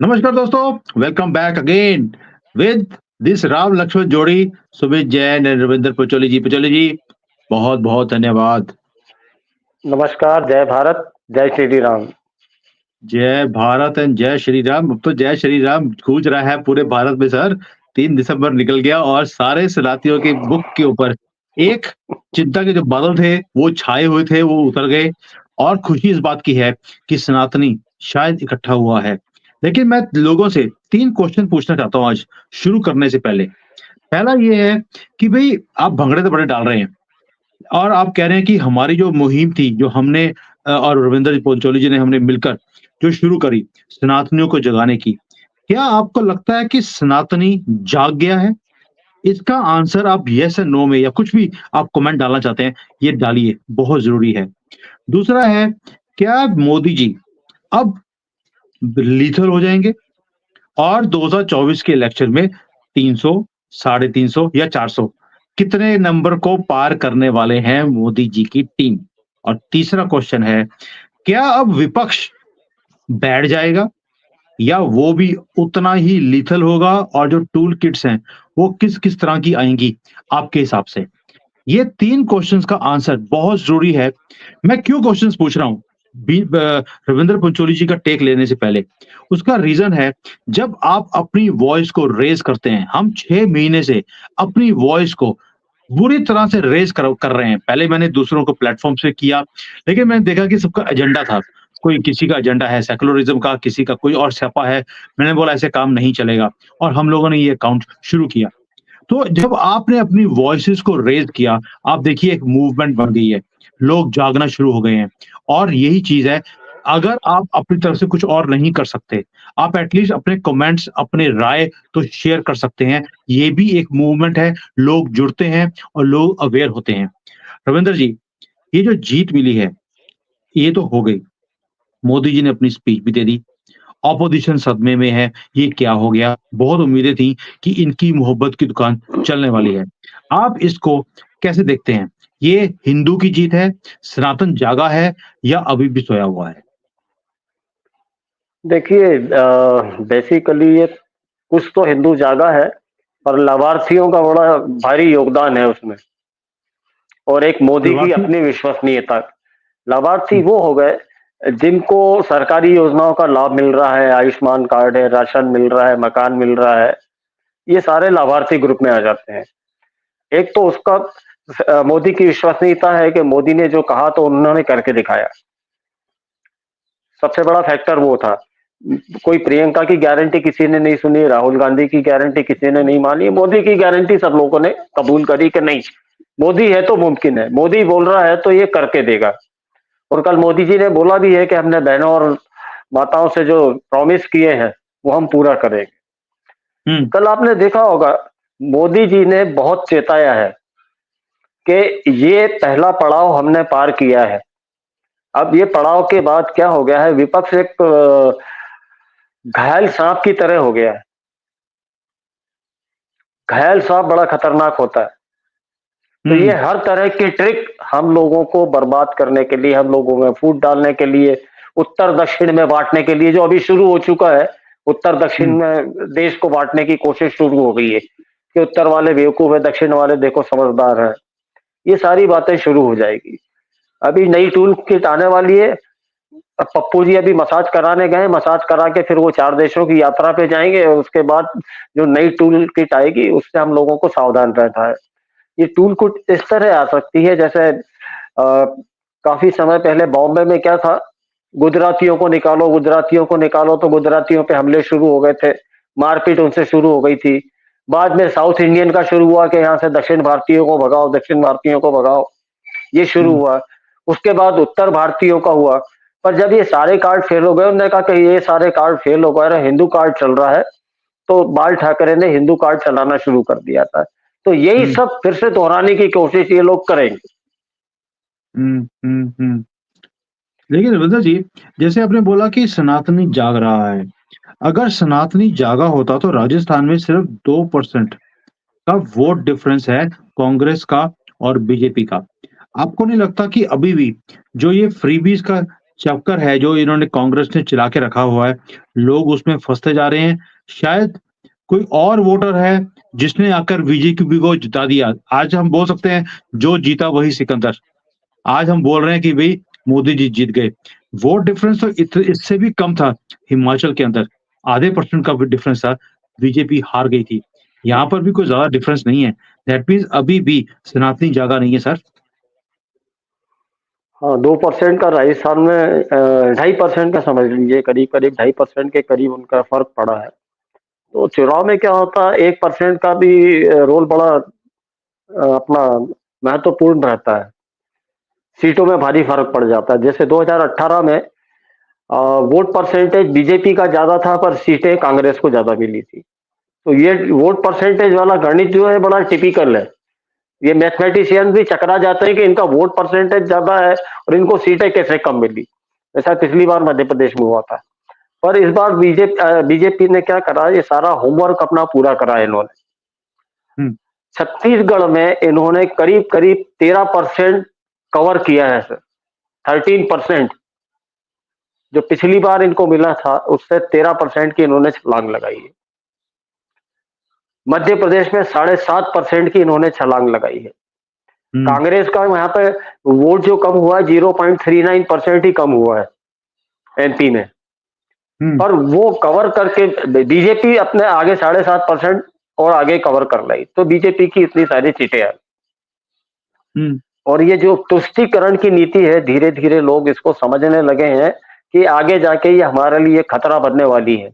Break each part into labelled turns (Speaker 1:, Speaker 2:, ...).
Speaker 1: नमस्कार दोस्तों, welcome back again with this Ram Lakshman जोड़ी, सुमित जैन एंड रविंद्र पचौली जी, बहुत-बहुत धन्यवाद।
Speaker 2: नमस्कार, जय भारत, जय श्री राम।
Speaker 1: जय भारत एंड जय श्री राम। अब तो जय श्री राम गूंज रहा है पूरे भारत में सर। 3 दिसंबर निकल गया और सारे सलातियों के मुख के ऊपर एक चिंता के जो बादल थे, वो छाए हुए थे, वो उतर गए और खुशी इस बात की है कि सनातनी शायद इकट्ठा हुआ है। लेकिन मैं लोगों से 3 क्वेश्चन पूछना चाहता हूँ आज, शुरू करने से पहले। पहला ये है कि भई आप भंगड़े तो बड़े डाल रहे हैं और आप कह रहे हैं कि हमारी जो मुहिम थी, जो हमने और रविंद्र पंचोली जी ने हमने मिलकर जो शुरू करी, सनातनियों को जगाने की। क्या आपको लगता है कि सनातनी जाग गया है? इसका आंसर आप येस या नो में या कुछ भी आप कमेंट डालना चाहते हैं, ये डालिए, बहुत ज़रूरी है। दूसरा है, क्या मोदी जी अब लीथल हो जाएँगे? और 2024 के इलेक्शन में 300, साढ़े 300 या 400 कितने नंबर को पार करने वाले हैं मोदी जी की टीम? और तीसरा क्वेश्चन है, क्या अब विपक्ष बैठ जाएगा या वो भी उतना ही लीथल होगा और जो टूल किट्स हैं, वो किस-किस तरह की आएँगी आपके हिसाब से? ये 3 क्वेश्चन्स का आंसर बहुत ज़रूरी है। मैं क्यों क्वेश्चन्स पूछ रहा हूँ? रविंद्र पंचोली जी का टेक लेने से पहले। उसका रीज़न है, जब आप अपनी वॉइस को रेज़ करते हैं, हम 6 महीने से अपनी वॉइस को बुरी तरह से रेज़ कर रहे हैं। पहले मैंने दूसरों को प्लेटफ़ॉर्म से किया, लेकिन मैंने देखा कि सबका एजेंडा था। कोई किसी का एजेंडा है सेक्युलरिज़्म का, किसी का कोई और स्यापा है। मैंने बोला ऐसे काम नहीं चलेगा और हम लोगों ने ये अकाउंट शुरू किया। तो जब आपने अपनी वॉइसेस को रेज़ किया, आप देखिए एक मूवमेंट बन गई है। लोग जागना शुरू हो गए हैं और यही चीज़ है, अगर आप अपनी तरफ से कुछ और नहीं कर सकते, आप एट लीस्ट अपने कमेंट्स, अपने राय तो शेयर कर सकते हैं। ये भी एक मूवमेंट है, लोग जुड़ते हैं और लोग अवेयर होते हैं। रविंद्र जी, ये जो जीत मिली है, ये तो हो गई। मोदी जी ने अपनी स्पीच भी दे दी। ऑपोजिशन सदमे में है, ये क्या हो गया? बहुत उम्मीदें थी कि इनकी मोहब्बत की दुकान चलने वाली है। आप इसको कैसे देखते हैं? ये हिंदू की जीत है, सनातन जागा है या अभी भी सोया हुआ है?
Speaker 2: देखिए बेसिकली ये कुछ तो हिंदू जागा है, पर लाभार्थियों का बड़ा भारी योगदान है उसमें और एक मोदी की
Speaker 1: शुरुआती
Speaker 2: अपनी विश्वसनीयता। लाभार्थी
Speaker 1: हुँ,
Speaker 2: वो हो गए जिनको सरकारी योजनाओं का लाभ मिल रहा है, आयुष्मान कार्ड है, राशन मिल रहा है, मकान मिल रहा है, ये सारे लाभार्थी ग्रुप में आ जाते हैं। एक तो उसका मोदी की विश्वसनीयता है कि मोदी ने जो कहा तो उन्होंने करके दिखाया। सबसे बड़ा फैक्टर वो था। कोई प्रियंका की गारंटी किसी ने नहीं सुनी, राहुल गांधी की गारंटी किसी ने नहीं मानी, मोदी की गारंटी सब लोगों ने कबूल करी कि नहीं, मोदी है तो मुमकिन है, मोदी बोल रहा है तो ये करके देगा। और कल मोदी जी ने बोला भी है कि हमने बहनों और माताओं से जो प्रॉमिस किए हैं वो हम पूरा करेंगे।
Speaker 1: हुँ,
Speaker 2: कल आपने देखा होगा मोदी जी ने बहुत चेताया है कि ये पहला पड़ाव हमने पार किया है। अब ये पड़ाव के बाद क्या हो गया है, विपक्ष एक घायल सांप की तरह हो गया है। घायल सांप बड़ा खतरनाक होता है। तो ये
Speaker 1: हुँ,
Speaker 2: हर तरह की ट्रिक हम लोगों को बर्बाद करने के लिए, हम लोगों में फूट डालने के लिए, उत्तर दक्षिण में बांटने के लिए, जो अभी शुरू हो चुका है। उत्तर दक्षिण
Speaker 1: हुँ,
Speaker 2: में देश को बांटने की कोशिश शुरू हो गई है कि उत्तर वाले बेवकूफ है, दक्षिण वाले देखो समझदार है। ये सारी बातें शुरू हो जाएगी। अभी नई टूल किट आने वाली है। अब पप्पू जी अभी मसाज कराने गए, मसाज करा के फिर वो 4 देशों की यात्रा पे जाएँगे और उसके बाद जो नई टूल किट आएगी उससे हम लोगों को सावधान रहना है। ये टूल किट इस तरह आ सकती है जैसे काफ़ी समय पहले बॉम्बे में क्या था, गुजरातियों को निकालो तो गुजरातियों पे हमले शुरू हो गए थे, मारपीट उनसे शुरू हो गई थी। बाद में साउथ इंडियन का शुरू हुआ कि यहाँ से दक्षिण भारतीयों को भगाओ, दक्षिण भारतीयों को भगाओ, ये शुरू
Speaker 1: हुँ,
Speaker 2: हुआ। उसके बाद उत्तर भारतीयों का हुआ। पर जब ये सारे कार्ड फेल हो गए, उन्होंने कहा कि ये सारे कार्ड फेल हो गए, अरे हिंदू कार्ड चल रहा है, तो बाल ठाकरे ने हिंदू कार्ड चलाना शुरू कर दिया था। तो यही
Speaker 1: हुँ,
Speaker 2: सब फिर से दोहराने की कोशिश ये लोग करेंगे।
Speaker 1: हुँ, हुँ, हुँ। लेकिन रविंद्र जी, जैसे आपने बोला कि सनातनी जाग रहा है। अगर सनातनी जागा होता तो राजस्थान में सिर्फ 2% का वोट डिफरेंस है कांग्रेस का और बीजेपी का। आपको नहीं लगता कि अभी भी जो ये फ्रीबीज़ का चक्कर है जो इन्होंने कांग्रेस ने चला के रखा हुआ है, लोग उसमें फँसते जा रहे हैं। शायद कोई और वोटर है जिसने आकर बीजेपी को जिता दिया। आज हम बोल सकते हैं जो जीता वही सिकंदर। आज हम बोल रहे हैं कि भई मोदी जी जीत गए। वोट डिफरेंस तो इससे भी कम था हिमाचल के अंदर, आधे परसेंट का भी डिफरेंस था, बीजेपी हार गई थी। यहाँ पर भी कोई ज़्यादा डिफरेंस नहीं है। दैट मीन्स अभी भी सनातनी जागा नहीं है सर।
Speaker 2: हाँ, 2% का राजस्थान में 2.5% का समझ लीजिए, करीब-करीब 2.5% के करीब उनका फ़र्क पड़ा है। तो चुनाव में क्या होता है, 1% का भी रोल बड़ा अपना महत्वपूर्ण रहता है। सीटों में भारी फ़र्क पड़ जाता है। जैसे 2018 में वोट परसेंटेज बीजेपी का ज़्यादा था, पर सीटें कांग्रेस को ज़्यादा मिली थी। तो ये वोट परसेंटेज वाला गणित जो है बड़ा टिपिकल है। ये मैथमेटिशियन भी चकरा जाते हैं कि इनका वोट परसेंटेज ज़्यादा है और इनको सीटें कैसे कम मिली। ऐसा पिछली बार मध्य प्रदेश में हुआ था। पर इस बार बीजेपी ने क्या करा, ये सारा होमवर्क अपना पूरा करा है इन्होंने।
Speaker 1: हुँ,
Speaker 2: छत्तीसगढ़ में इन्होंने करीब-करीब 13% कवर किया है सर। 13% जो पिछली बार इनको मिला था, उससे 13% की इन्होंने छलांग लगाई है। मध्य प्रदेश में 7.5% की इन्होंने छलांग लगाई है।
Speaker 1: हुँ,
Speaker 2: कांग्रेस का यहाँ पे वोट जो कम हुआ है 0.39% ही कम हुआ है एमपी में।
Speaker 1: हुँ,
Speaker 2: पर वो कवर करके बीजेपी अपने आगे 7.5% और आगे कवर कर लाई, तो बीजेपी की इतनी सारी सीटें आई।
Speaker 1: हुँ,
Speaker 2: और ये जो तुष्टीकरण की नीति है, धीरे धीरे लोग इसको समझने लगे हैं कि आगे जाके ये हमारे लिए खतरा बनने वाली है।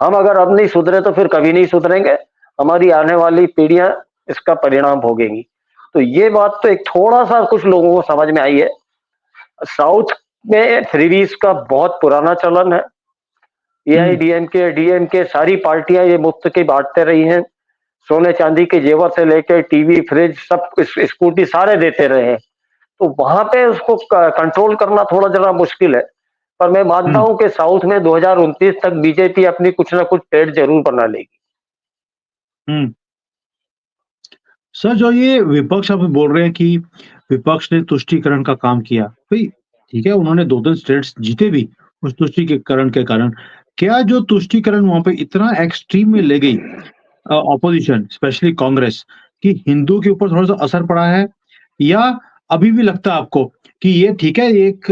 Speaker 2: हम अगर अब नहीं सुधरे तो फिर कभी नहीं सुधरेंगे, हमारी आने वाली पीढ़ियां इसका परिणाम भोगेंगी। तो ये बात तो एक थोड़ा सा कुछ लोगों को समझ में आई है। साउथ में फ्रीबीज का बहुत पुराना चलन है।
Speaker 1: हुँ,
Speaker 2: एआईडीएमके, डीएमके सारी पार्टियां ये मुफ्त की बांटते रही हैं। सोने चांदी के जेवर से लेकर टीवी, फ्रिज, सब स्कूटी सारे देते रहे हैं। तो वहां पे उसको कंट्रोल करना थोड़ा जरा मुश्किल है। पर मैं मानता
Speaker 1: हुँ,
Speaker 2: हूं कि साउथ में 2029 तक बीजेपी अपनी कुछ ना कुछ पेड़ जरूर बना लेगी।
Speaker 1: हुँ। सर जो ये विपक्ष आप बोल रहे हैं कि विपक्ष ने तुष्टीकरण का काम किया, भई ठीक है उन्होंने 2-3 स्टेट्स जीते भी उस तुष्टीकरण के कारण। क्या जो तुष्टीकरण वहाँ पे इतना एक्सट्रीम में ले गई ऑपोजिशन स्पेशली कांग्रेस कि हिंदू के ऊपर थोड़ा-सा असर पड़ा है? या अभी भी लगता है आपको कि ये ठीक है एक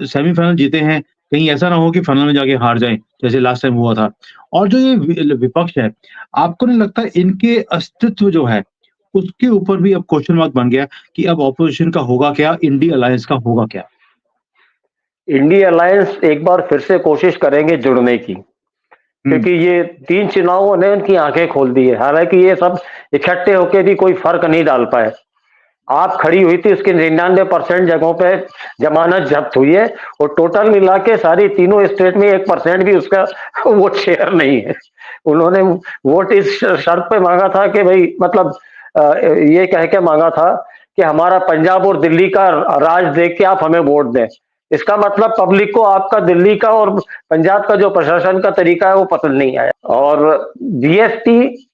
Speaker 1: सेमीफाइनल जीते हैं, कहीं ऐसा ना हो कि फाइनल में जाके हार जाएँ, जैसे लास्ट टाइम हुआ था? और जो ये विपक्ष है, आपको नहीं लगता इनके अस्तित्व जो है, उसके ऊपर भी अब क्वेश्चन मार्क बन गया कि अब ऑपोजिशन का होगा क्या? इंडी अलायंस का होगा क्या?
Speaker 2: इंडिया अलायंस एक बार फिर से कोशिश करेंगे जुड़ने की,
Speaker 1: हुँ,
Speaker 2: क्योंकि ये 3 चुनावों ने उनकी आंखें खोल दी है। हालांकि ये सब इकट्ठे होकर भी कोई फर्क नहीं डाल पाए। आप खड़ी हुई थी उसकी 99% जगहों पे जमानत जब्त हुई है, और टोटल मिला के सारी तीनों स्टेट में 1% भी उसका वोट शेयर नहीं है। उन्होंने वोट इस शर्त पे मांगा था कि भाई मतलब ये कह के मांगा था कि हमारा पंजाब और दिल्ली का राज देख के आप हमें वोट दें। इसका मतलब पब्लिक को आपका दिल्ली का और पंजाब का जो प्रशासन का तरीका है वो पसंद नहीं आया। और बीएसपी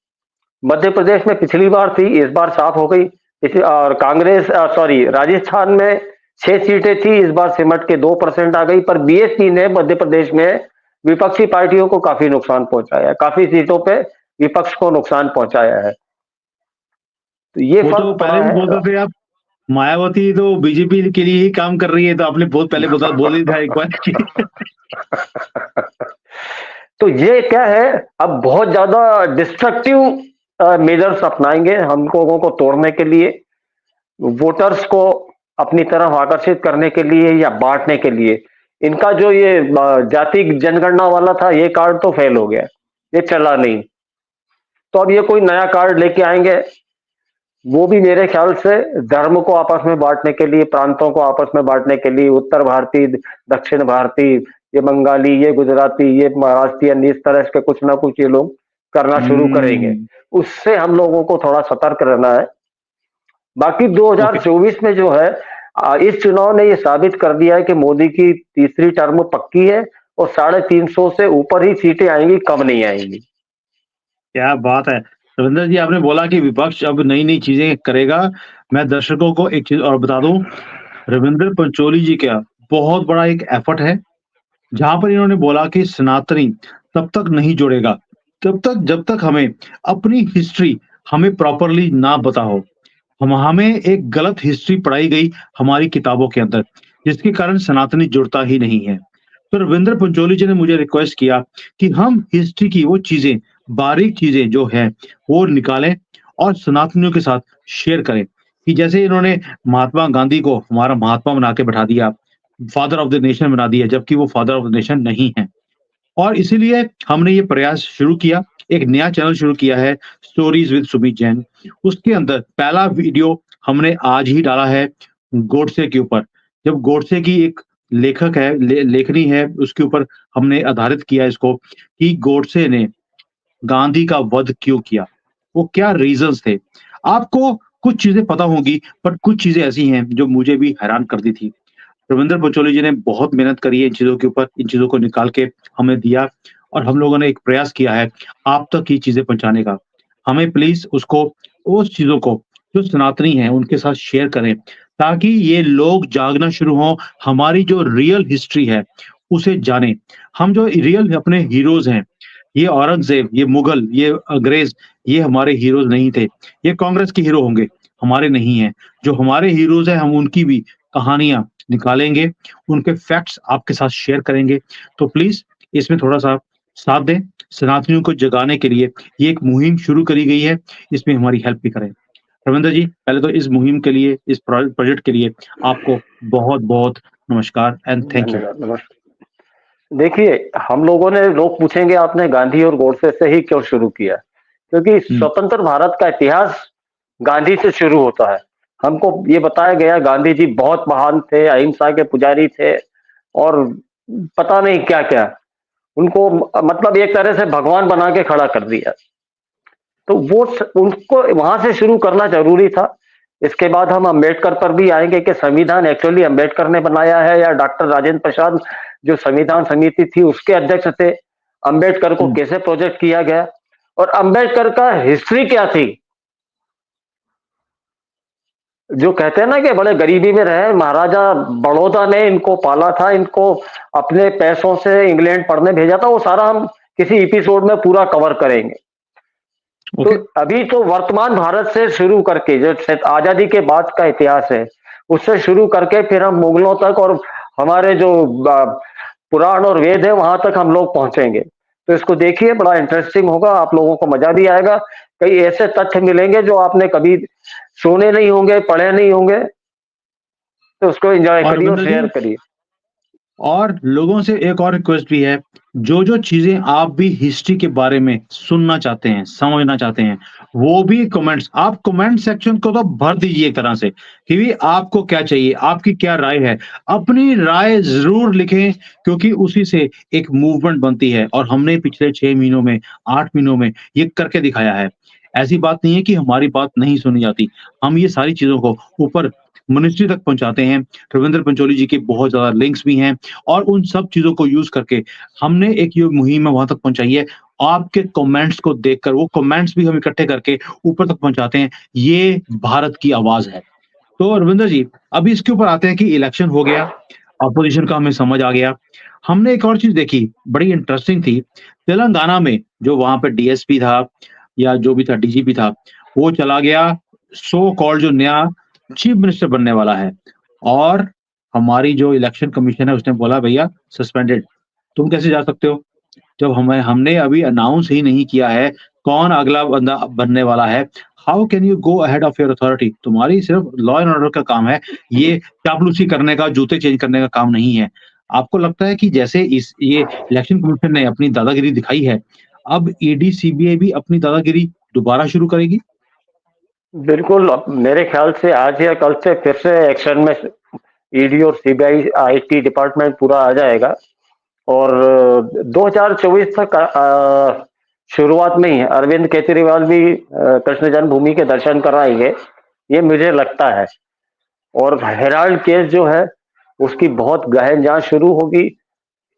Speaker 2: मध्य प्रदेश में पिछली बार थी, इस बार साफ हो गई। और कांग्रेस सॉरी राजस्थान में 6 सीटें थी, इस बार सिमट के 2% आ गई। पर बीएसपी ने मध्य प्रदेश में विपक्षी पार्टियों को काफी नुकसान पहुंचाया है, काफी सीटों पे विपक्ष को नुकसान पहुंचाया है। तो ये
Speaker 1: वो तो
Speaker 2: फर्क
Speaker 1: पहले
Speaker 2: पड़ा
Speaker 1: भी
Speaker 2: है।
Speaker 1: बोलते थे आप मायावती तो बीजेपी के लिए ही काम कर रही है, तो आपने बहुत पहले बोल ही था एक बार कि
Speaker 2: तो ये क्या है, अब बहुत ज्यादा डिस्ट्रक्टिव मेजर्स अपनाएंगे हम लोगों को तोड़ने के लिए, वोटर्स को अपनी तरफ आकर्षित करने के लिए या बांटने के लिए। इनका जो ये जाति जनगणना वाला था, ये कार्ड तो फेल हो गया, ये चला नहीं। तो अब ये कोई नया कार्ड लेके आएंगे, वो भी मेरे ख्याल से धर्म को आपस में बांटने के लिए, प्रांतों को आपस में बांटने के लिए, उत्तर भारतीय, दक्षिण भारतीय, ये बंगाली, ये गुजराती, ये महाराष्ट्रियन, इस तरह के कुछ ना कुछ ये लोग करना शुरू करेंगे।
Speaker 1: हुँ,
Speaker 2: उससे हम लोगों को थोड़ा सतर्क रहना है। बाकी
Speaker 1: ओके।
Speaker 2: 2024 में जो है, इस चुनाव ने ये साबित कर दिया है कि मोदी की तीसरी टर्म पक्की है, और 350 से ऊपर ही सीटें आएंगी, कम नहीं आएंगी।
Speaker 1: क्या बात है! रविंदर जी आपने बोला कि विपक्ष अब नई-नई चीज़ें करेगा। मैं दर्शकों को एक चीज़ और बता दूँ, रविंद्र पंचोली जी क्या बहुत बड़ा एक एफर्ट है, जहाँ पर इन्होंने बोला कि सनातनी तब तक नहीं जुड़ेगा, जब तक हमें अपनी हिस्ट्री हमें प्रॉपरली ना पता हो। हमें एक गलत हिस्ट्री पढ़ाई गई हमारी किताबों के अंदर, जिसके कारण सनातनी जुड़ता ही नहीं है। तो रविंद्र पंचोली जी ने मुझे रिक्वेस्ट किया कि हम हिस्ट्री की वो चीज़ें, बारीक चीज़ें जो हैं, वो निकालें और सनातनियों के साथ शेयर करें। कि जैसे इन्होंने महात्मा गांधी को हमारा महात्मा बना के बैठा दिया, फादर ऑफ द नेशन बना दिया, जबकि वो फादर ऑफ द नेशन नहीं है। और इसीलिए हमने ये प्रयास शुरू किया, एक नया चैनल शुरू किया है, स्टोरीज़ विद सुमित जैन। उसके अंदर पहला वीडियो हमने आज ही डाला है गोडसे के ऊपर। जब गोडसे की एक लेखक है, लेखनी है, उसके ऊपर हमने आधारित किया इसको कि गोडसे ने गांधी का वध क्यों किया? वो क्या रीज़न्स थे? आपको कुछ चीज़ें पता होंगी, बट कुछ चीज़ें ऐसी हैं जो मुझे भी हैरान कर दी थी। रविंद्र पंचोली जी ने बहुत मेहनत करी है इन चीज़ों के ऊपर, इन चीज़ों को निकाल के हमें दिया और हम लोगों ने एक प्रयास किया है आप तक ये चीज़ें पहुँचाने का। हमें प्लीज़ उसको उस चीज़ों को जो सनातनी हैं उनके साथ शेयर करें, ताकि ये लोग जागना शुरू हों, हमारी जो रियल हिस्ट्री है, उसे जानें। हम जो रियल अपने हीरोज़ हैं, ये औरंगज़ेब, ये मुगल, ये अंग्रेज़, ये हमारे हीरोज़ नहीं थे। ये कांग्रेस के हीरो होंगे, हमारे नहीं हैं। जो हमारे हीरोज़ हैं, हम उनकी भी कहानियाँ निकालेंगे, उनके फैक्ट्स आपके साथ शेयर करेंगे। तो प्लीज़ इसमें थोड़ा-सा साथ दें, सनातनियों को जगाने के लिए ये एक मुहिम शुरू करी गई है, इसमें हमारी हेल्प भी करें। रविंद्र जी, पहले तो इस मुहिम के लिए, इस प्रोजेक्ट के लिए आपको बहुत-बहुत नमस्कार एंड थैंक यू।
Speaker 2: धन्यवाद, नमस्कार। देखिए, हम लोगों ने लोग पूछेंगे आपने गांधी और गोडसे से ही क्यों शुरू किया? क्योंकि
Speaker 1: हुँ,
Speaker 2: स्वतंत्र भारत का इतिहास गांधी से शुरू होता है। हमको ये बताया गया गांधी जी बहुत महान थे, अहिंसा के पुजारी थे और पता नहीं क्या-क्या। उनको मतलब एक तरह से भगवान बना के खड़ा कर दिया। तो वो उनको वहां से शुरू करना जरूरी था। इसके बाद हम अंबेडकर पर भी आएंगे कि संविधान एक्चुअली अंबेडकर ने बनाया है या डॉक्टर राजेंद्र प्रसाद जो संविधान समिति थी उसके अध्यक्ष थे। अंबेडकर को
Speaker 1: हुँ,
Speaker 2: कैसे प्रोजेक्ट किया गया और अंबेडकर का हिस्ट्री क्या थी। जो कहते हैं ना कि बड़े गरीबी में रहे, महाराजा बड़ौदा ने इनको पाला था, इनको अपने पैसों से इंग्लैंड पढ़ने भेजा था, वो सारा हम किसी एपिसोड में पूरा कवर करेंगे। तो
Speaker 1: ओके।
Speaker 2: अभी तो वर्तमान भारत से शुरू करके जो आजादी के बाद का इतिहास है, उससे शुरू करके फिर हम मुगलों तक और हमारे जो पुराण और वेद है वहां तक हम लोग पहुंचेंगे। तो इसको देखिए, बड़ा इंटरेस्टिंग होगा, आप लोगों को मजा भी आएगा। कई ऐसे तथ्य मिलेंगे जो आपने कभी सुने नहीं होंगे, पढ़े नहीं होंगे। तो उसको एंजॉय
Speaker 1: और
Speaker 2: करिए और
Speaker 1: रविंद्र
Speaker 2: शेयर
Speaker 1: जी,
Speaker 2: करिए।
Speaker 1: और लोगों से एक और रिक्वेस्ट भी है, जो-जो चीज़ें आप भी हिस्ट्री के बारे में सुनना चाहते हैं, समझना चाहते हैं, वो भी कमेंट्स आप कमेंट सेक्शन को तो भर दीजिए एक तरह से, कि भी आपको क्या चाहिए, आपकी क्या राय है? अपनी राय ज़रूर लिखें, क्योंकि उसी से एक मूवमेंट बनती है और हमने पिछले 6 महीनों में, 8 महीनों में ये करके दिखाया है। ऐसी बात नहीं है कि हमारी बात नहीं सुनी जाती, हम ये सारी चीज़ों को ऊपर मिनिस्ट्री तक पहुँचाते हैं। रविंद्र पंचोली जी के बहुत ज़्यादा लिंक्स भी हैं और उन सब चीज़ों को यूज़ करके हमने एक ये मुहिम है वहाँ तक पहुँचाई है। आपके कमेंट्स को देखकर वो कमेंट्स भी हम इकट्ठे करके ऊपर तक पहुँचाते हैं। ये भारत की आवाज़ है। तो रविंद्र जी, अभी इसके ऊपर आते हैं कि इलेक्शन हो गया, अपोज़िशन का हमें समझ आ गया। हमने एक और चीज़ देखी, बड़ी इंटरेस्टिंग थी। तेलंगाना में जो वहाँ पे डीएसपी था या जो भी था डीजीपी था, वो चला गया सो कॉल्ड जो नया चीफ मिनिस्टर बनने वाला है और हमारी जो इलेक्शन कमीशन है उसने बोला भैया सस्पेंडेड। तुम कैसे जा सकते हो? जब हमने अभी अनाउंस ही नहीं किया है, कौन अगला बंदा बनने वाला है। How can you go ahead of your authority? तुम्हारी सिर्फ लॉ एंड ऑर्डर का काम है, ये चापलूसी करने का, जूते चेंज करने का काम नहीं है। आपको लगता है कि जैसे इस ये इलेक्शन कमीशन ने अपनी दादागिरी दिखाई है, अब ईडी, सीबीआई भी अपनी दादागिरी दोबारा शुरू करेगी?
Speaker 2: बिल्कुल, अब मेरे ख्याल से आज या कल से फिर से एक्शन में ईडी और सीबीआई आईटी डिपार्टमेंट पूरा आ जाएगा और 2024 तक शुरुआत में ही अरविंद केजरीवाल भी कृष्ण जन्मभूमि के दर्शन कराएंगे, ये मुझे लगता है। और हेराल्ड केस जो है उसकी बहुत गहन जांच शुरू होगी।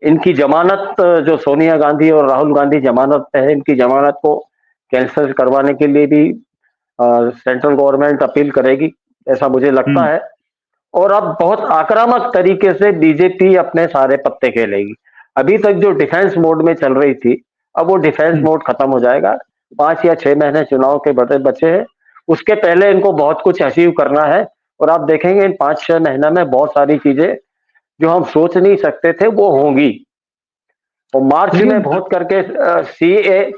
Speaker 2: इनकी जमानत जो सोनिया गांधी और राहुल गांधी जमानत पे है, इनकी जमानत को कैंसिल करवाने के लिए भी सेंट्रल गवर्नमेंट अपील करेगी, ऐसा मुझे लगता
Speaker 1: हुँ,
Speaker 2: है। और अब बहुत आक्रामक तरीके से बीजेपी अपने सारे पत्ते खेलेगी। अभी तक जो डिफेंस मोड में चल रही थी, अब वो डिफेंस
Speaker 1: हम्म,
Speaker 2: मोड खत्म हो जाएगा। 5 या 6 महीने चुनाव के बचे हैं, उसके पहले इनको बहुत कुछ अचीव करना है। और आप देखेंगे इन 5-6 महीने में बहुत सारी चीजें जो हम सोच नहीं सकते थे वो होंगी। और मार्च में
Speaker 1: लेकिन
Speaker 2: बहुत करके सीए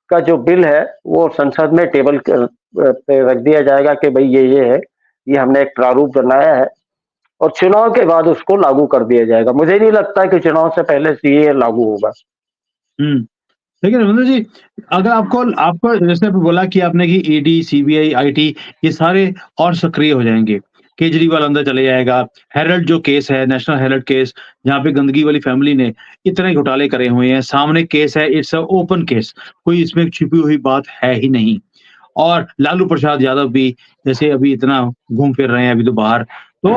Speaker 2: का जो बिल है वो संसद में टेबल पे रख दिया जाएगा कि भाई ये है, ये हमने एक प्रारूप बनाया है, और चुनाव के बाद उसको लागू कर दिया जाएगा। मुझे नहीं लगता कि चुनाव से पहले सीए लागू होगा।
Speaker 1: हम्म, लेकिन रविंद्र जी, अगर आपको आपको जैसे आपने बोला कि आपने कि ईडी, सीबीआई, आईटी ये सारे और सक्रिय हो जाएंगे, केजरीवाल अंदर चले जाएगा, हेरल्ड जो केस है, नेशनल हेरल्ड केस, जहाँ पे गंदगी वाली फैमिली ने इतने घोटाले करे हुए हैं, सामने केस है, इट्स अ ओपन केस, कोई इसमें छिपी हुई बात है ही नहीं। और लालू प्रसाद यादव भी जैसे अभी इतना घूम फिर रहे हैं अभी तो बाहर, तो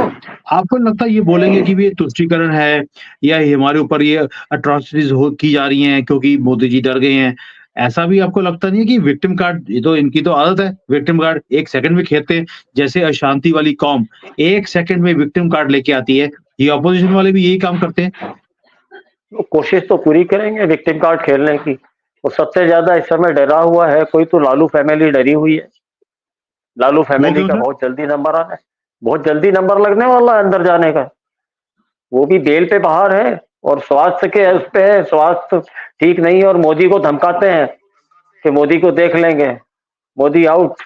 Speaker 1: आपको लगता है ये बोलेंगे कि ये तुष्टीकरण है या ये हमारे ऊपर ये अट्रॉसिटीज हो की जा रही हैं क्योंकि मोदी जी डर गए हैं? ऐसा भी आपको लगता नहीं है कि विक्टिम कार्ड, ये तो इनकी तो आदत है, विक्टिम कार्ड 1 सेकंड में खेलते हैं, जैसे अशांति वाली कौम 1 सेकंड में विक्टिम कार्ड लेके आती है, ये अपोजिशन वाले भी यही काम करते हैं?
Speaker 2: वो कोशिश तो पूरी करेंगे विक्टिम कार्ड खेलने की। और सबसे ज्यादा इस समय डरा हुआ है कोई तो लालू फैमिली डरी हुई है। लालू
Speaker 1: वो
Speaker 2: फैमिली
Speaker 1: क्यों
Speaker 2: का
Speaker 1: सर?
Speaker 2: बहुत जल्दी नंबर आना है, बहुत जल्दी नंबर लगने वाला है अंदर जाने का। वो भी बेल पे बाहर है और स्वास्थ्य के उस पे है, स्वास्थ्य ठीक नहीं है, और मोदी को धमकाते हैं कि मोदी को देख लेंगे, मोदी आउट।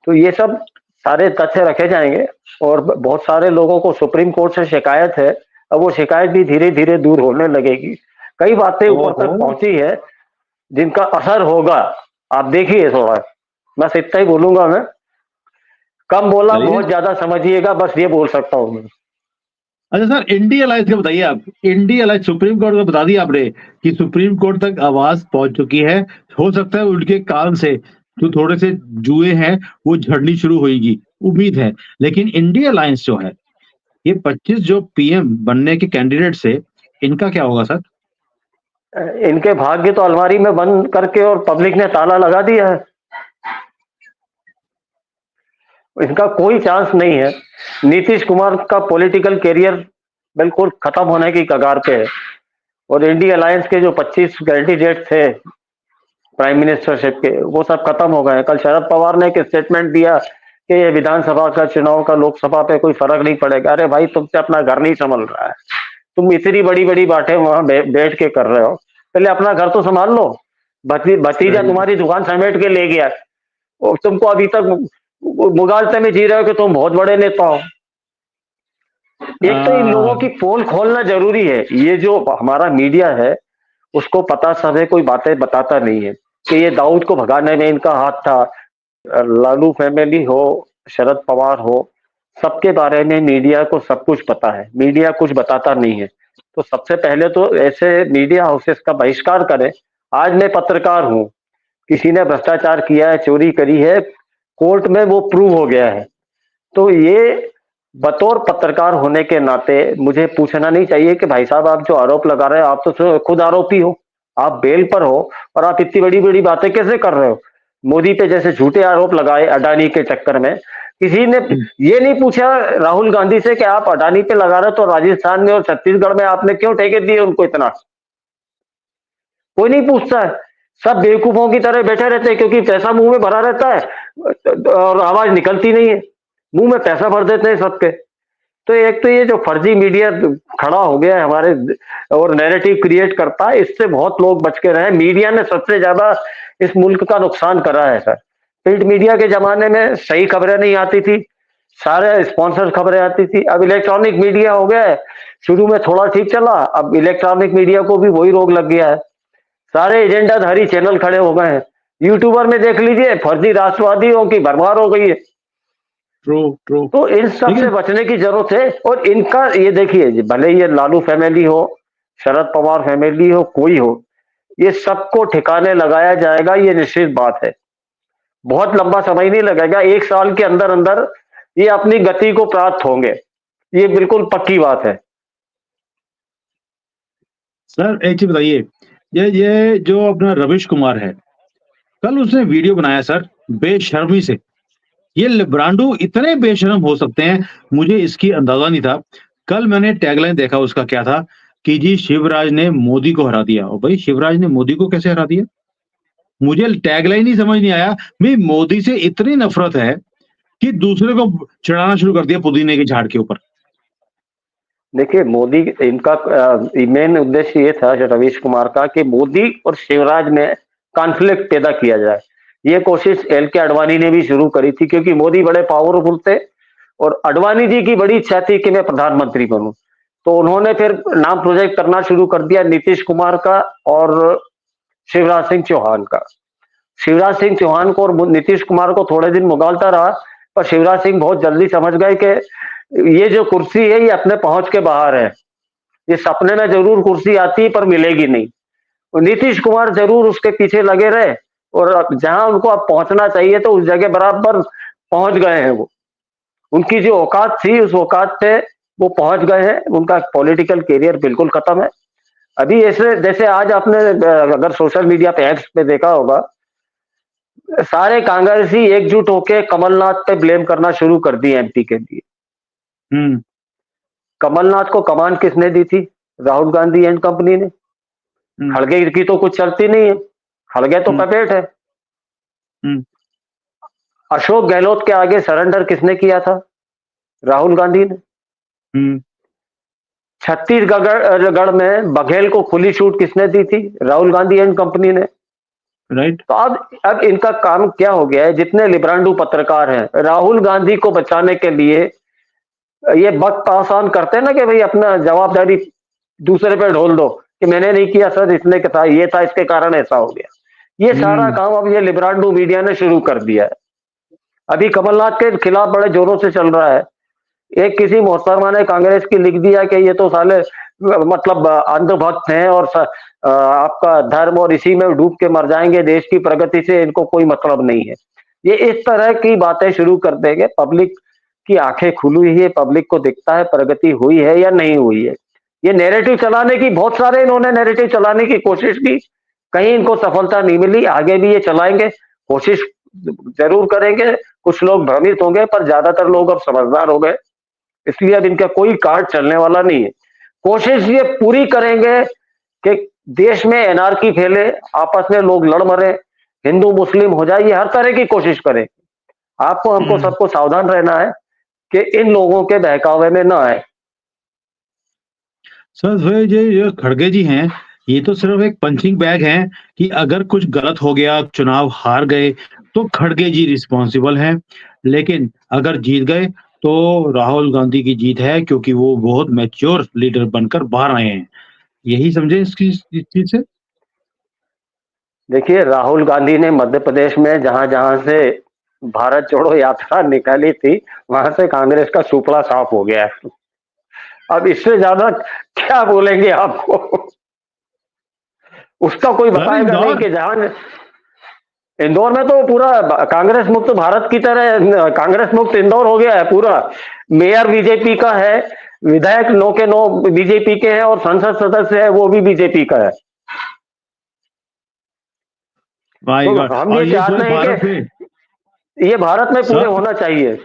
Speaker 2: तो ये सब सारे तथ्य रखे जाएंगे। और बहुत सारे लोगों को सुप्रीम कोर्ट से शिकायत है, अब वो शिकायत भी धीरे धीरे दूर होने लगेगी। कई बातें ऊपर तक
Speaker 1: ओहो!
Speaker 2: पहुंची है जिनका असर होगा। आप देखिए थोड़ा, बस इतना ही बोलूंगा मैं। कम बोला,
Speaker 1: चलिए।
Speaker 2: बहुत ज्यादा समझिएगा, बस ये बोल सकता हूँ मैं।
Speaker 1: अच्छा सर, इंडी अलायंस का बताइए आप। इंडी अलायंस सुप्रीम कोर्ट को बता दिया आपने कि सुप्रीम कोर्ट तक आवाज पहुंच चुकी है। हो सकता है उनके कान से जो थोड़े से जुए हैं वो झड़नी शुरू होगी, उम्मीद है। लेकिन इंडी अलायंस जो है, ये 25 जो पीएम बनने के कैंडिडेट्स है, इनका क्या होगा सर?
Speaker 2: इनके भाग्य तो अलमारी में बंद करके और पब्लिक ने ताला लगा दिया है। इनका कोई चांस नहीं है। नीतीश कुमार का पॉलिटिकल करियर बिल्कुल खत्म होने की कगार पे है। और इंडी अलायंस के जो 25 कैंडिडेट थे प्राइम मिनिस्टरशिप के, वो सब खत्म हो गए। कल शरद पवार ने एक स्टेटमेंट दिया कि ये विधानसभा का चुनाव का लोकसभा पे कोई फर्क नहीं पड़ेगा। अरे भाई, तुमसे अपना घर नहीं संभल रहा है, तुम इतनी बड़ी बड़ी बातें वहां बैठ के कर रहे हो। पहले अपना घर तो संभाल लो। भतीजा
Speaker 1: सही।
Speaker 2: तुम्हारी दुकान समेट के ले गया और तुमको अभी तक मुगालते में जी रहे हो कि तुम बहुत बड़े नेता हो। एक तो इन लोगों की
Speaker 1: आ,
Speaker 2: पोल खोलना जरूरी है। ये जो हमारा मीडिया है उसको पता सब है, कोई बातें बताता नहीं है कि ये दाऊद को भगाने में इनका हाथ था। लालू फैमिली हो, शरद पवार हो, सबके बारे में मीडिया को सब कुछ पता है। मीडिया कुछ बताता नहीं है। तो सबसे पहले तो ऐसे मीडिया हाउसेस का बहिष्कार करें। आज मैं पत्रकार हूं, किसी ने भ्रष्टाचार किया है, चोरी करी है, कोर्ट में वो प्रूव हो गया है, तो ये बतौर पत्रकार होने के नाते मुझे पूछना नहीं चाहिए कि भाई साहब आप जो आरोप लगा रहे हो, आप तो खुद आरोपी हो, आप बेल पर हो, और आप इतनी बड़ी बड़ी बातें कैसे कर रहे हो। मोदी पे जैसे झूठे आरोप लगाए अडानी के चक्कर में, किसी ने ये नहीं पूछा राहुल गांधी से कि आप अडानी पे लगा रहे हो तो राजस्थान में और छत्तीसगढ़ में आपने क्यों ठेके दिए उनको इतना। कोई नहीं पूछता है। सब बेवकूफों की तरह बैठे रहते हैं क्योंकि पैसा मुंह में भरा रहता है और आवाज निकलती नहीं है। मुंह में पैसा भर देते हैं सबके। तो एक तो ये जो फर्जी मीडिया खड़ा हो गया है हमारे और नैरेटिव क्रिएट करता है, इससे बहुत लोग बच के रहे। मीडिया ने सबसे ज्यादा इस मुल्क का नुकसान करा है सर। प्रिंट मीडिया के जमाने में सही खबरें नहीं आती थी, सारे स्पॉन्सर खबरें आती थी। अब इलेक्ट्रॉनिक मीडिया हो गया है, शुरू में थोड़ा ठीक चला, अब इलेक्ट्रॉनिक मीडिया को भी वही रोग लग गया है। सारे एजेंडाधारी चैनल खड़े हो गए हैं। यूट्यूबर में देख लीजिए, फर्जी राष्ट्रवादियों की भरमार हो गई है।
Speaker 1: True true.
Speaker 2: तो इन सब से
Speaker 1: लेकिन
Speaker 2: बचने की जरूरत है। और इनका ये देखिए, भले ये लालू फैमिली हो, शरद पवार फैमिली हो, कोई हो, ये सबको ठिकाने लगाया जाएगा, ये निश्चित बात है। बहुत लंबा समय नहीं लगेगा, 1 साल के अंदर अंदर ये अपनी गति को प्राप्त होंगे, ये बिल्कुल पक्की बात है।
Speaker 1: सर एक चीज बताइए, ये जो अपना रविश कुमार है, कल उसने वीडियो बनाया सर बेशर्मी से ये लिब्रांडो इतने बेशर्म हो सकते हैं, मुझे इसकी अंदाजा नहीं था। कल मैंने टैगलाइन देखा, उसका क्या था कि जी शिवराज ने मोदी को हरा दिया। और भाई शिवराज ने मोदी को कैसे हरा दिया? मुझे टैगलाइन ही समझ नहीं आया। भाई मोदी से इतनी नफ़रत है कि दूसरे को चढ़ाना शुरू कर दिया पुदीने के झाड़ के ऊपर।
Speaker 2: देखिए मोदी इनका मेन उद्देश्य ये था रवीश कुमार का कि मोदी और शिवराज में कॉन्फ्लिक्ट पैदा किया जाए। ये कोशिश एल के अडवाणी ने भी शुरू करी थी, क्योंकि मोदी बड़े पावरफुल थे और अडवाणी जी की बड़ी इच्छा थी कि मैं प्रधानमंत्री बनूं। तो उन्होंने फिर नाम प्रोजेक्ट करना शुरू कर दिया नीतीश कुमार का और शिवराज सिंह चौहान का। शिवराज सिंह चौहान को और नीतीश कुमार को थोड़े दिन मुगालता रहा, पर शिवराज सिंह बहुत जल्दी समझ गए कि ये जो कुर्सी है ये अपने पहुंच के बाहर है। ये सपने में जरूर कुर्सी आती है पर मिलेगी नहीं। तो नीतीश कुमार जरूर उसके पीछे लगे रहे और जहां उनको अब पहुंचना चाहिए तो उस जगह बराबर पहुंच गए हैं वो। उनकी जो औकात थी उस औकात पे वो पहुंच गए हैं। उनका पॉलिटिकल कैरियर बिल्कुल खत्म है। अभी ऐसे जैसे आज आपने अगर सोशल मीडिया पे एक्स पे देखा होगा, सारे कांग्रेसी एकजुट होके कमलनाथ पे ब्लेम करना शुरू कर दिए एमपी के लिए।
Speaker 1: हुँ।
Speaker 2: कमलनाथ को कमान किसने दी थी? राहुल गांधी एंड कंपनी ने।
Speaker 1: हुँ,
Speaker 2: खड़गे की तो कुछ चलती नहीं है, खड़गे तो
Speaker 1: हुँ,
Speaker 2: पपेट है।
Speaker 1: हुँ,
Speaker 2: अशोक गहलोत के आगे सरेंडर किसने किया था? राहुल गांधी ने।
Speaker 1: हुँ,
Speaker 2: छत्तीसगढ़ में बघेल को खुली छूट किसने दी थी? राहुल गांधी एंड कंपनी ने।
Speaker 1: राइट।
Speaker 2: तो अब इनका काम क्या हो गया है, जितने लिब्रांडू पत्रकार हैं राहुल गांधी को बचाने के लिए ये वक्त आसान करते हैं ना कि भाई अपना जवाबदारी दूसरे पे ढोल दो कि मैंने नहीं किया सर, इसने था, ये था, इसके कारण ऐसा हो गया। ये सारा
Speaker 1: हुँ,
Speaker 2: काम अब ये लिब्रांडू मीडिया ने शुरू कर दिया है। अभी कमलनाथ के खिलाफ बड़े जोरों से चल रहा है। एक किसी मोहतरमा ने कांग्रेस की लिख दिया कि ये तो साले मतलब अंधभक्त हैं और आपका धर्म और इसी में डूब के मर जाएंगे, देश की प्रगति से इनको कोई मतलब नहीं है। ये इस तरह की बातें शुरू कर देंगे। पब्लिक की आंखें खुली हुई है, पब्लिक को दिखता है प्रगति हुई है या नहीं हुई है। ये नैरेटिव चलाने की बहुत सारे इन्होंने नैरेटिव चलाने की कोशिश की, कहीं इनको सफलता नहीं मिली। आगे भी ये चलाएंगे, कोशिश जरूर करेंगे। कुछ लोग भ्रमित होंगे पर ज्यादातर लोग अब समझदार हो गए, इसलिए अब इनका कोई कार्ड चलने वाला नहीं है। कोशिश ये पूरी करेंगे कि देश में एनार्की फैले, आपस में लोग लड़ मरे, हिंदू मुस्लिम हो जाए, ये हर तरह की कोशिश करें। आपको हमको
Speaker 1: हुँ।
Speaker 2: सबको सावधान रहना है कि इन लोगों के बहकावे में ना आए।
Speaker 1: सर ये खड़गे जी हैं, ये तो सिर्फ़ एक पंचिंग बैग हैं कि अगर कुछ गलत हो गया, चुनाव हार गए, तो खड़गे जी रिस्पॉन्सिबल हैं। लेकिन अगर जीत गए, तो राहुल गांधी की जीत है क्योंकि वो बहुत मैच्योर लीडर बनकर बाहर आए हैं। यही समझें इस चीज़ से?
Speaker 2: देखिए राहुल गांधी ने मध्य प्रदेश में जहां जहां से भारत जोड़ो यात्रा निकाली थी, वहां से कांग्रेस का सुपड़ा साफ हो गया है। अब इससे ज्यादा क्या बोलेंगे आपको? उसका कोई
Speaker 1: सर
Speaker 2: बताएगा नहीं
Speaker 1: इंदौर
Speaker 2: कि जहां इंदौर में तो पूरा कांग्रेस मुक्त भारत की तरह कांग्रेस मुक्त इंदौर हो गया है पूरा। मेयर बीजेपी का है, विधायक 9 के 9 बीजेपी के हैं और संसद सदस्य है वो भी बीजेपी का है।
Speaker 1: माय
Speaker 2: तो
Speaker 1: गॉड!
Speaker 2: हम
Speaker 1: और
Speaker 2: ये
Speaker 1: ये पूरे
Speaker 2: चाहते हैं
Speaker 1: भारत में
Speaker 2: कि ये भारत में पूरे
Speaker 1: सर
Speaker 2: होना चाहिए।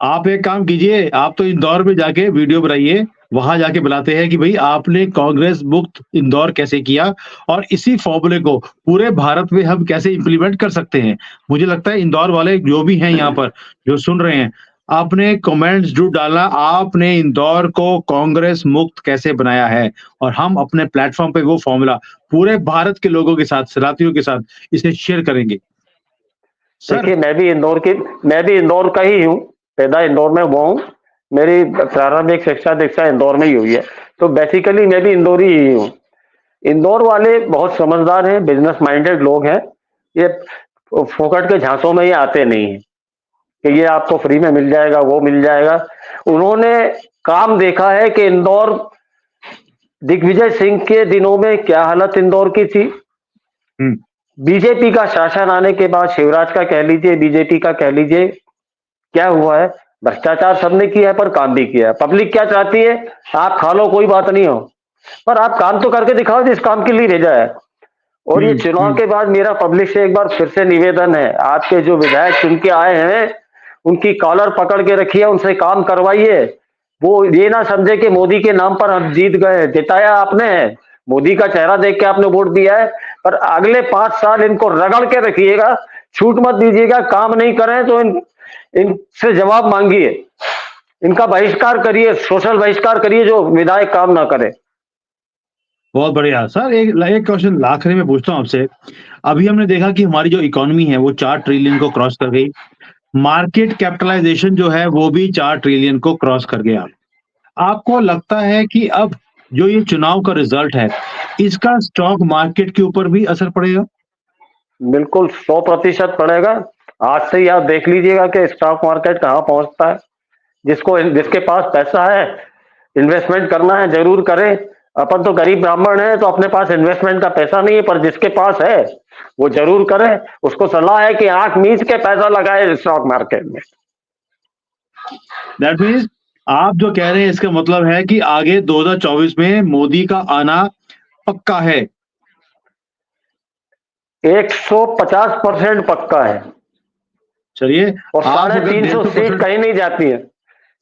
Speaker 1: आप एक काम कीजिए, आप तो इंदौर में जाके वीडियो बनाइए, वहाँ जाके बुलाते हैं कि भई आपने कांग्रेस मुक्त इंदौर कैसे किया और इसी फ़ॉर्मूले को पूरे भारत में हम कैसे इम्प्लीमेंट कर सकते हैं। मुझे लगता है इंदौर वाले जो भी हैं यहाँ पर, जो सुन रहे हैं, आपने कमेंट्स ज़रूर डालना, आपने इंदौर को कांग्रेस मुक्त कैसे बनाया है और हम अपने प्लेटफ़ॉर्म पे वो फ़ॉर्मूला पूरे भारत के लोगों के साथ, सलातियों के साथ इसे शेयर करेंगे। सर
Speaker 2: देखिए मैं भी इंदौर का ही हूँ, पैदा इंदौर में हुआ हूँ। मेरी प्रारंभिक शिक्षा दीक्षा इंदौर में ही हुई है, तो बेसिकली मैं भी इंदौरी ही हूँ। इंदौर वाले बहुत समझदार हैं, बिजनेस माइंडेड लोग हैं। ये फोकट के झांसों में ये आते नहीं हैं कि ये आपको फ्री में मिल जाएगा, वो मिल जाएगा। उन्होंने काम देखा है कि इंदौर दिग्विजय सिंह के दिनों में क्या हालत इंदौर की थी।
Speaker 1: हुँ,
Speaker 2: बीजेपी का शासन आने के बाद, शिवराज का कह लीजिए, बीजेपी का कह लीजिए, क्या हुआ है? भ्रष्टाचार सबने किया है पर काम भी किया है। पब्लिक क्या चाहती है? आप खा लो कोई बात नहीं हो, पर आप काम तो करके दिखाओ जिस काम के लिए भेजा है। और ये
Speaker 1: हुँ,
Speaker 2: चुनाव
Speaker 1: हुँ,
Speaker 2: के बाद मेरा पब्लिक से एक बार फिर से निवेदन है, आपके जो विधायक चुन के आए हैं उनकी कॉलर पकड़ के रखिए, उनसे काम करवाइए। वो ये ना समझे कि मोदी के नाम पर हम जीत गए। जिताया आपने, मोदी का चेहरा देख के आपने वोट दिया है, पर अगले 5 साल इनको रगड़ के रखिएगा, छूट मत दीजिएगा। काम नहीं करें तो इनसे जवाब मांगिए, इनका बहिष्कार करिए, सोशल बहिष्कार करिए, जो विधायक काम ना करे।
Speaker 1: बहुत बढ़िया सर। एक क्वेश्चन आखिरी में पूछता हूँ आपसे। अभी हमने देखा कि हमारी जो इकोनॉमी है वो 4 ट्रिलियन को क्रॉस कर गई। मार्केट कैपिटलाइजेशन जो है वो भी 4 ट्रिलियन को क्रॉस कर गया। आपको लगता है कि अब जो ये चुनाव का रिजल्ट है, इसका स्टॉक मार्केट के ऊपर भी असर पड़ेगा?
Speaker 2: बिल्कुल 100% पड़ेगा। आज से ही आप देख लीजिएगा कि स्टॉक मार्केट कहाँ पहुंचता है। जिसके पास पैसा है, इन्वेस्टमेंट करना है, जरूर करें। अपन तो गरीब ब्राह्मण है, तो अपने पास इन्वेस्टमेंट का पैसा नहीं है, पर जिसके पास है वो जरूर करे। उसको सलाह है कि आंख मीच के पैसा लगाए स्टॉक मार्केट में।
Speaker 1: दैट मीन्स आप जो कह रहे हैं इसका मतलब है कि आगे 2024 में मोदी का आना पक्का है।
Speaker 2: 150% पक्का है।
Speaker 1: चलिए,
Speaker 2: और
Speaker 1: आप अगर
Speaker 2: 350 सीट
Speaker 1: 150%
Speaker 2: कहीं नहीं जाती है।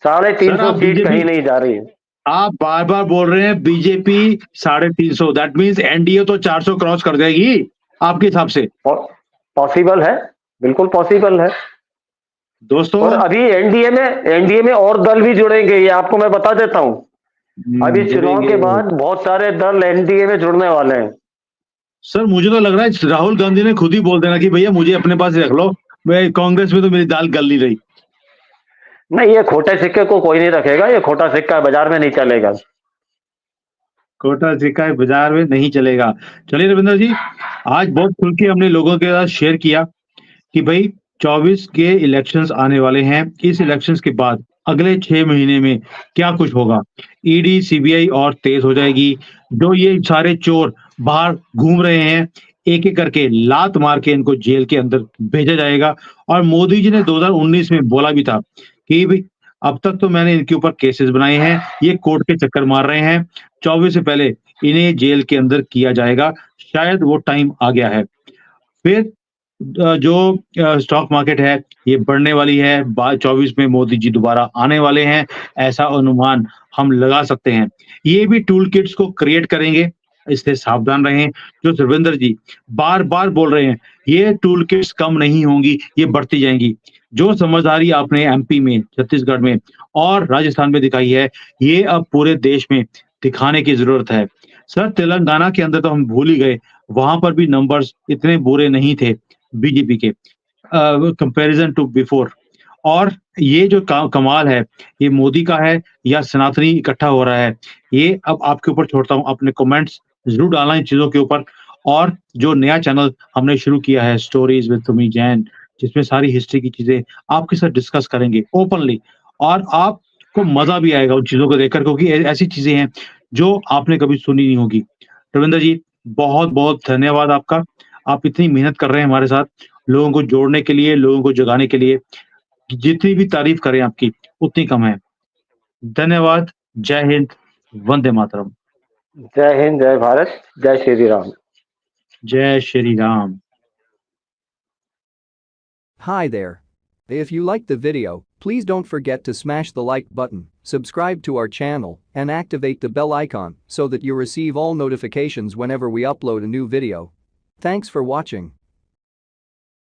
Speaker 1: सर
Speaker 2: 350
Speaker 1: आप
Speaker 2: सीट कहीं
Speaker 1: बीजेपी
Speaker 2: नहीं जा रही है।
Speaker 1: आप बार-बार बोल रहे हैं बीजेपी 350, दैट मीन्स एनडीए तो 400 क्रॉस कर जाएगी आपके हिसाब से।
Speaker 2: पॉसिबल है, बिल्कुल पॉसिबल है।
Speaker 1: दोस्तों
Speaker 2: और अभी एनडीए में और दल भी जुड़ेंगे, ये आपको मैं बता देता हूं। अभी चुनाव के
Speaker 1: जुड़ेंगे।
Speaker 2: बाद बहुत सारे दल एनडीए में जुड़ने वाले हैं।
Speaker 1: सर मुझे तो लग रहा है राहुल गांधी ने खुद ही बोल देना कि भैया मुझे अपने पास रख लो, मैं कांग्रेस में तो मेरी दाल गल नहीं रही।
Speaker 2: नहीं, ये खोटे सिक्के को कोई नहीं रखेगा, ये खोटा सिक्का बाजार में नहीं चलेगा।
Speaker 1: खोटा सिक्का बाजार में नहीं चलेगा। चलिए रविंद्र जी, आज बहुत खुल के हमने लोगों के साथ शेयर किया कि भाई 24 के इलेक्शंस आने वाले हैं। इस इलेक्शंस के बाद अगले 6 महीने में क्या कुछ होगा। ईडी, सीबीआई और तेज हो जाएगी। जो ये सारे चोर बाहर घूम रहे हैं, एक-एक करके लात मार के इनको जेल के अंदर भेजा जाएगा। और मोदी जी ने 2019 में बोला भी था कि भई अब तक तो मैंने इनके ऊपर केसेस बनाए हैं, ये कोर्ट के चक्कर मार रहे हैं। 24 से पहले इन्हें जेल के अंदर किया जाएगा। शायद वो टाइम आ गया है। फिर जो स्टॉक मार्केट है ये बढ़ने वाली है। 24 में मोदी जी दोबारा आने वाले हैं, ऐसा अनुमान हम लगा सकते हैं। ये भी टूल किट्स को क्रिएट करेंगे, इससे सावधान रहें। जो धर्मेंद्र जी बार-बार बोल रहे हैं, ये टूल किट्स कम नहीं होंगी, ये बढ़ती जाएँगी। जो समझदारी आपने एमपी में, छत्तीसगढ़ में और राजस्थान में दिखाई है, ये अब पूरे देश में दिखाने की ज़रूरत है। सर तेलंगाना के अंदर तो हम भूल ही गए, वहाँ पर भी नंबर्स इतने बुरे नहीं थे बीजेपी के कंपैरिजन टू बिफोर। और ये जो कमाल है, ये मोदी का है या सनातनी इकट्ठा हो रहा है, ये अब आपके ऊपर छोड़ता हूँ। अपने कमेंट्स ज़रूर डालना इन चीज़ों के ऊपर। और जो नया चैनल हमने शुरू किया है स्टोरीज़ विद सुमी जैन, जिसमें सारी हिस्ट्री की चीज़ें आपके साथ डिस्कस करेंगे ओपनली। और आपको मज़ा भी आएगा उन चीज़ों को देखकर, क्योंकि ऐसी चीज़ें हैं जो आपने कभी सुनी नहीं होगी। रविंद्र जी, बहुत-बहुत धन्यवाद आपका। आप इतनी मेहनत कर रहे हैं हमारे साथ, लोगों को जोड़ने के लिए, लोगों को जगाने के लिए। जितनी भी तारीफ़ करें आपकी, उतनी कम है। धन्यवाद। जय हिंद, वंदे मातरम।
Speaker 2: जय हिंद, जय भारत, जय श्री राम।
Speaker 1: जय Shri Ram.
Speaker 3: Hi there. If you liked the video, please don't forget to smash the like button, subscribe to our channel, and activate the bell icon so that you receive all notifications whenever we upload a new video. Thanks for watching.